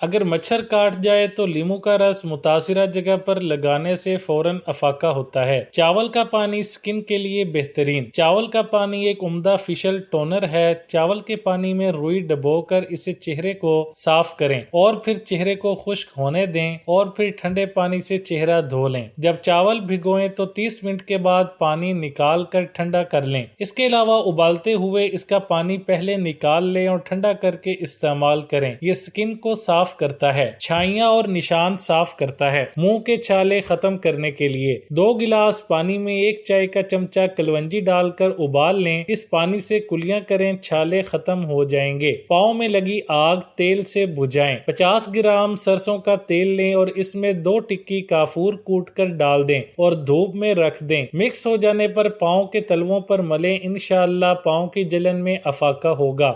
اگر مچھر کاٹ جائے تو لیمو کا رس متاثرہ جگہ پر لگانے سے فوراً افاقہ ہوتا ہے۔ چاول کا پانی سکن کے لیے بہترین۔ چاول کا پانی ایک عمدہ فیشل ٹونر ہے۔ چاول کے پانی میں روئی ڈبو کر اسے چہرے کو صاف کریں اور پھر چہرے کو خشک ہونے دیں اور پھر ٹھنڈے پانی سے چہرہ دھو لیں۔ جب چاول بھگوئیں تو 30 منٹ کے بعد پانی نکال کر ٹھنڈا کر لیں۔ اس کے علاوہ ابالتے ہوئے اس کا پانی پہلے نکال لیں اور ٹھنڈا کر کے استعمال کریں۔ یہ سکن کو صاف کرتا ہے، چھائیاں اور نشان صاف کرتا ہے۔ منہ کے چھالے ختم کرنے کے لیے 2 گلاس پانی میں 1 چائے کا چمچہ کلونجی ڈال کر ابال لیں۔ اس پانی سے کلیاں کریں، چھالے ختم ہو جائیں گے۔ پاؤں میں لگی آگ تیل سے بجھائیں۔ 50 گرام سرسوں کا تیل لیں اور اس میں 2 ٹکی کافور کوٹ کر ڈال دیں اور دھوپ میں رکھ دیں۔ مکس ہو جانے پر پاؤں کے تلووں پر ملیں، انشاءاللہ پاؤں کی جلن میں افاقہ ہوگا۔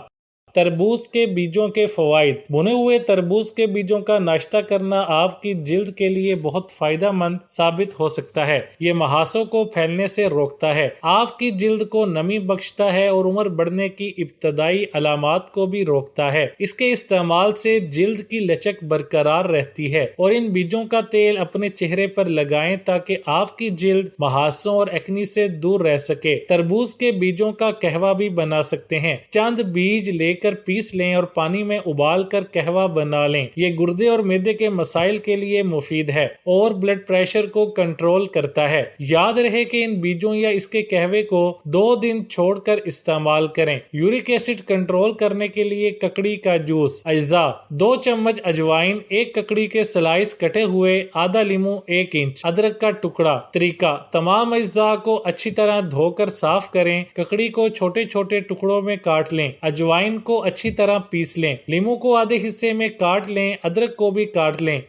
تربوز کے بیجوں کے فوائد۔ بھنے ہوئے تربوز کے بیجوں کا ناشتہ کرنا آپ کی جلد کے لیے بہت فائدہ مند ثابت ہو سکتا ہے۔ یہ مہاسوں کو پھیلنے سے روکتا ہے، آپ کی جلد کو نمی بخشتا ہے اور عمر بڑھنے کی ابتدائی علامات کو بھی روکتا ہے۔ اس کے استعمال سے جلد کی لچک برقرار رہتی ہے اور ان بیجوں کا تیل اپنے چہرے پر لگائیں تاکہ آپ کی جلد مہاسوں اور ایکنی سے دور رہ سکے۔ تربوز کے بیجوں کا قہوہ بھی بنا سکتے ہیں۔ چند بیج لے کر پیس لیں اور پانی میں ابال کر قہوہ بنا لیں۔ یہ گردے اور معدے کے مسائل کے لیے مفید ہے اور بلڈ پریشر کو کنٹرول کرتا ہے۔ یاد رہے کہ ان بیجوں یا اس کے قہوے کو 2 دن چھوڑ کر استعمال کریں۔ یورک ایسڈ کنٹرول کرنے کے لیے ککڑی کا جوس۔ اجزاء: 2 چمچ اجوائن، 1 ککڑی کے سلائس کٹے ہوئے، آدھا لیمو 1 انچ، ادرک کا ٹکڑا۔ طریقہ: تمام اجزاء کو اچھی طرح دھو کر صاف کریں، ککڑی کو چھوٹے چھوٹے ٹکڑوں میں کاٹ لیں، اجوائن کو اچھی طرح پیس لیں، لیمو کو آدھے حصے میں کاٹ لیں، ادرک کو بھی کاٹ لیں۔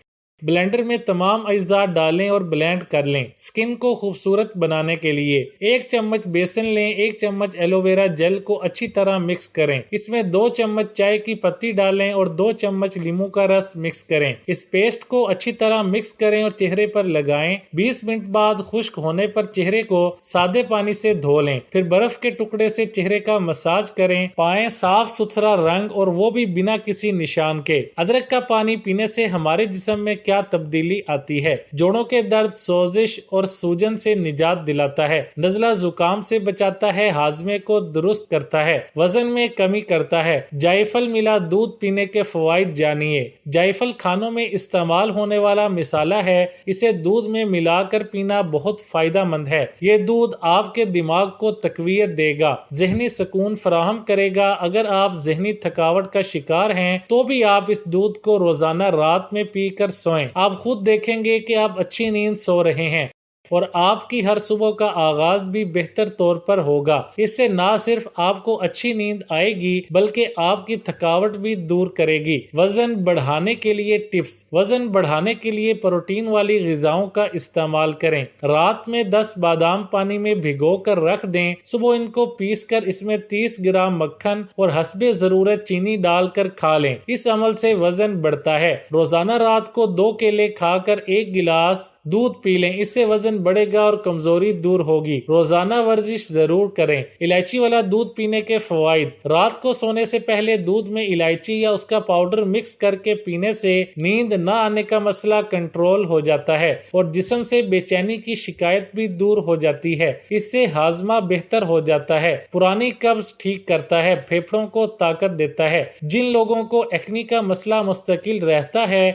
بلینڈر میں تمام اجزاء ڈالیں اور بلینڈ کر لیں۔ سکن کو خوبصورت بنانے کے لیے 1 چمچ بیسن لیں، 1 چمچ ایلو ویرا جیل کو اچھی طرح مکس کریں، اس میں 2 چمچ چائے کی پتی ڈالیں اور 2 چمچ لیمو کا رس مکس کریں۔ اس پیسٹ کو اچھی طرح مکس کریں اور چہرے پر لگائیں۔ 20 منٹ بعد خشک ہونے پر چہرے کو سادے پانی سے دھو لیں، پھر برف کے ٹکڑے سے چہرے کا مساج کریں، پائیں صاف ستھرا رنگ اور وہ بھی بنا کسی نشان کے۔ ادرک کا پانی پینے سے ہمارے جسم میں کیا تبدیلی آتی ہے؟ جوڑوں کے درد، سوزش اور سوجن سے نجات دلاتا ہے، نزلہ زکام سے بچاتا ہے، ہاضمے کو درست کرتا ہے، وزن میں کمی کرتا ہے۔ جائفل ملا دودھ پینے کے فوائد جانیے۔ جائفل کھانوں میں استعمال ہونے والا مسالہ ہے، اسے دودھ میں ملا کر پینا بہت فائدہ مند ہے۔ یہ دودھ آپ کے دماغ کو تقویت دے گا، ذہنی سکون فراہم کرے گا۔ اگر آپ ذہنی تھکاوٹ کا شکار ہیں تو بھی آپ اس دودھ کو روزانہ رات میں پی کر سوئیں، آپ خود دیکھیں گے کہ آپ اچھی نیند سو رہے ہیں اور آپ کی ہر صبح کا آغاز بھی بہتر طور پر ہوگا۔ اس سے نہ صرف آپ کو اچھی نیند آئے گی بلکہ آپ کی تھکاوٹ بھی دور کرے گی۔ وزن بڑھانے کے لیے ٹپس۔ وزن بڑھانے کے لیے پروٹین والی غذاؤں کا استعمال کریں۔ رات میں 10 بادام پانی میں بھگو کر رکھ دیں، صبح ان کو پیس کر اس میں 30 گرام مکھن اور حسب ضرورت چینی ڈال کر کھا لیں، اس عمل سے وزن بڑھتا ہے۔ روزانہ رات کو 2 کیلے کھا کر 1 گلاس دودھ پی لیں، اس سے وزن بڑھے گا اور کمزوری دور ہوگی۔ روزانہ ورزش ضرور کریں۔ الائچی والا دودھ پینے کے فوائد۔ رات کو سونے سے پہلے دودھ میں الائچی یا اس کا پاؤڈر مکس کر کے پینے سے نیند نہ آنے کا مسئلہ کنٹرول ہو جاتا ہے اور جسم سے بے چینی کی شکایت بھی دور ہو جاتی ہے۔ اس سے ہاضمہ بہتر ہو جاتا ہے، پرانی قبض ٹھیک کرتا ہے، پھیپھڑوں کو طاقت دیتا ہے۔ جن لوگوں کو ایکنی کا مسئلہ مستقل رہتا ہے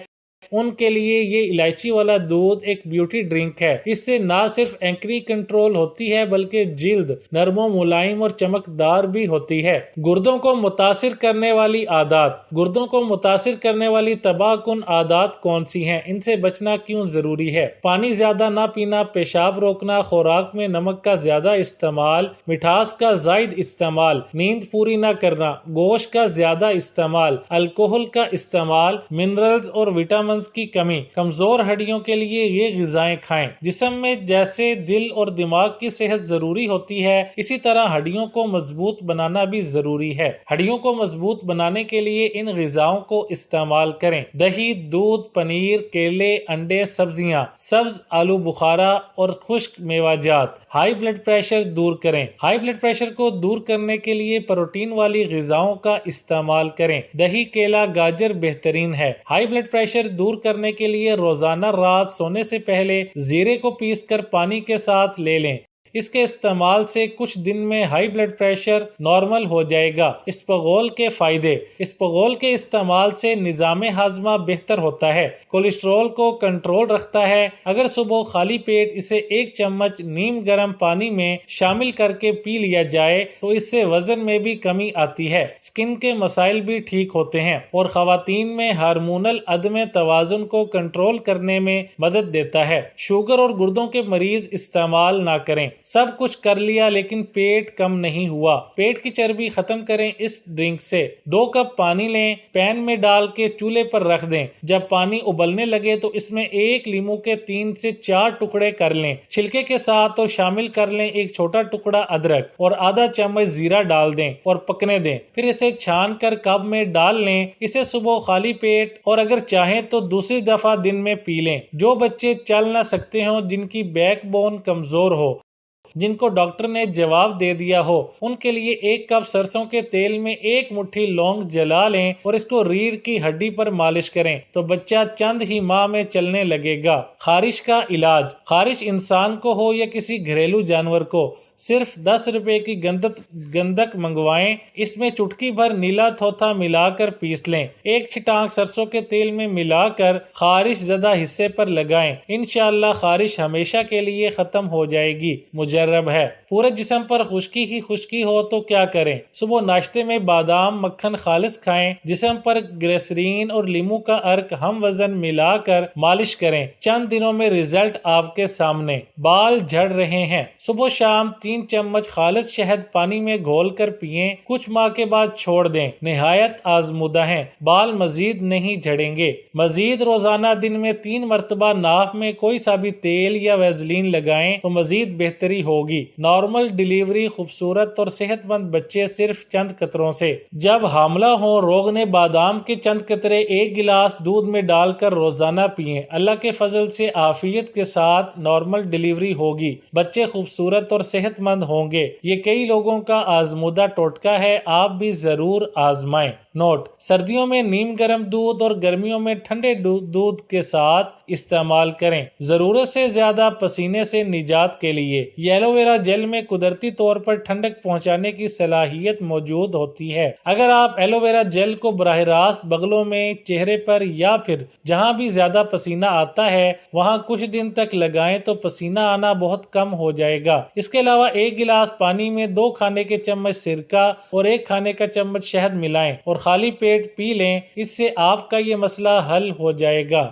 ان کے لیے یہ الائچی والا دودھ ایک بیوٹی ڈرنک ہے۔ اس سے نہ صرف اینکری کنٹرول ہوتی ہے بلکہ جلد نرم و ملائم اور چمکدار بھی ہوتی ہے۔ گردوں کو متاثر کرنے والی عادات۔ گردوں کو متاثر کرنے والی تباہ کن عادات کون سی ہیں؟ ان سے بچنا کیوں ضروری ہے؟ پانی زیادہ نہ پینا، پیشاب روکنا، خوراک میں نمک کا زیادہ استعمال، مٹھاس کا زائد استعمال، نیند پوری نہ کرنا، گوشت کا زیادہ استعمال، الکحل کا استعمال، منرلز اور وٹامن وٹامنز کی کمی، کمزور ہڈیوں کے لیے یہ غذائیں کھائیں۔ جسم میں جیسے دل اور دماغ کی صحت ضروری ہوتی ہے، اسی طرح ہڈیوں کو مضبوط بنانا بھی ضروری ہے۔ ہڈیوں کو مضبوط بنانے کے لیے ان غذاؤں کو استعمال کریں: دہی، دودھ، پنیر، کیلے، انڈے، سبزیاں، سبز آلو بخارا اور خشک میوہ جات۔ ہائی بلڈ پریشر دور کریں۔ ہائی بلڈ پریشر کو دور کرنے کے لیے پروٹین والی غذاؤں کا استعمال کریں۔ دہی، کیلا، گاجر بہترین ہے۔ ہائی بلڈ پریشر دور کرنے کے لیے روزانہ رات سونے سے پہلے زیرے کو پیس کر پانی کے ساتھ لے لیں۔ اس کے استعمال سے کچھ دن میں ہائی بلڈ پریشر نارمل ہو جائے گا۔ اسپغول کے فائدے: اسپغول کے استعمال سے نظام ہاضمہ بہتر ہوتا ہے، کولیسٹرول کو کنٹرول رکھتا ہے۔ اگر صبح خالی پیٹ اسے 1 چمچ نیم گرم پانی میں شامل کر کے پی لیا جائے تو اس سے وزن میں بھی کمی آتی ہے، سکن کے مسائل بھی ٹھیک ہوتے ہیں اور خواتین میں ہارمونل عدم توازن کو کنٹرول کرنے میں مدد دیتا ہے۔ شوگر اور گردوں کے مریض استعمال نہ کریں۔ سب کچھ کر لیا لیکن پیٹ کم نہیں ہوا۔ پیٹ کی چربی ختم کریں اس ڈرنک سے۔ 2 کپ پانی لیں، پین میں ڈال کے چولہے پر رکھ دیں۔ جب پانی ابلنے لگے تو اس میں 1 لیموں کے 3 سے 4 ٹکڑے کر لیں چھلکے کے ساتھ اور شامل کر لیں 1 چھوٹا ٹکڑا ادرک اور آدھا چمچ زیرہ ڈال دیں اور پکنے دیں۔ پھر اسے چھان کر کپ میں ڈال لیں۔ اسے صبح خالی پیٹ اور اگر چاہیں تو دوسری دفعہ دن میں پی لیں۔ جو بچے چل نہ سکتے ہوں، جن کی بیک بون کمزور ہو، جن کو ڈاکٹر نے جواب دے دیا ہو، ان کے لیے 1 کپ سرسوں کے تیل میں 1 مٹھی لونگ جلا لیں اور اس کو ریڑھ کی ہڈی پر مالش کریں تو بچہ چند ہی ماہ میں چلنے لگے گا۔ خارش کا علاج: خارش انسان کو ہو یا کسی گھریلو جانور کو، صرف 10 روپے کی گندک منگوائیں، اس میں چٹکی بھر نیلا تھوتھا ملا کر پیس لیں، 1 چھٹانک سرسوں کے تیل میں ملا کر خارش زدہ حصے پر لگائیں، انشاءاللہ خارش ہمیشہ کے لیے ختم ہو جائے گی۔ مجرب ہے۔ پورے جسم پر خشکی ہی خشکی ہو تو کیا کریں؟ صبح ناشتے میں بادام مکھن خالص کھائیں، جسم پر گلیسرین اور لیموں کا عرق ہم وزن ملا کر مالش کریں، چند دنوں میں رزلٹ آپ کے سامنے۔ بال جھڑ رہے ہیں، صبح شام 3 چمچ خالص شہد پانی میں گھول کر پئیں، کچھ ماہ کے بعد چھوڑ دیں، نہایت آزمودہ ہیں، بال مزید نہیں جھڑیں گے۔ مزید روزانہ دن میں 3 مرتبہ ناف میں کوئی سا بھی تیل یا ویزلین لگائیں تو مزید بہتری ہوگی۔ نارمل ڈیلیوری خوبصورت اور صحت مند بچے صرف چند قطروں سے۔ جب حاملہ ہوں، روغن بادام کے چند قطرے 1 گلاس دودھ میں ڈال کر روزانہ پئیں، اللہ کے فضل سے عافیت کے ساتھ نارمل ڈیلیوری ہوگی، بچے خوبصورت اور صحت مند ہوں گے۔ یہ کئی لوگوں کا آزمودہ ٹوٹکا ہے، آپ بھی ضرور آزمائیں۔ نوٹ: سردیوں میں نیم گرم دودھ اور گرمیوں میں ٹھنڈے دودھ کے ساتھ استعمال کریں، ضرورت سے زیادہ پسینے سے نجات کے لیے۔ یہ ایلو ویرا جیل میں قدرتی طور پر ٹھنڈک پہنچانے کی صلاحیت موجود ہوتی ہے۔ اگر آپ ایلو ویرا جیل کو براہ راست بغلوں میں، چہرے پر یا پھر جہاں بھی زیادہ پسینہ آتا ہے وہاں کچھ دن تک لگائیں تو پسینہ آنا بہت کم ہو جائے گا۔ اس کے علاوہ 1 گلاس پانی میں 2 کھانے کے چمچ سرکہ اور 1 کھانے کا چمچ شہد ملائیں اور خالی پیٹ پی لیں، اس سے آپ کا یہ مسئلہ حل ہو جائے گا۔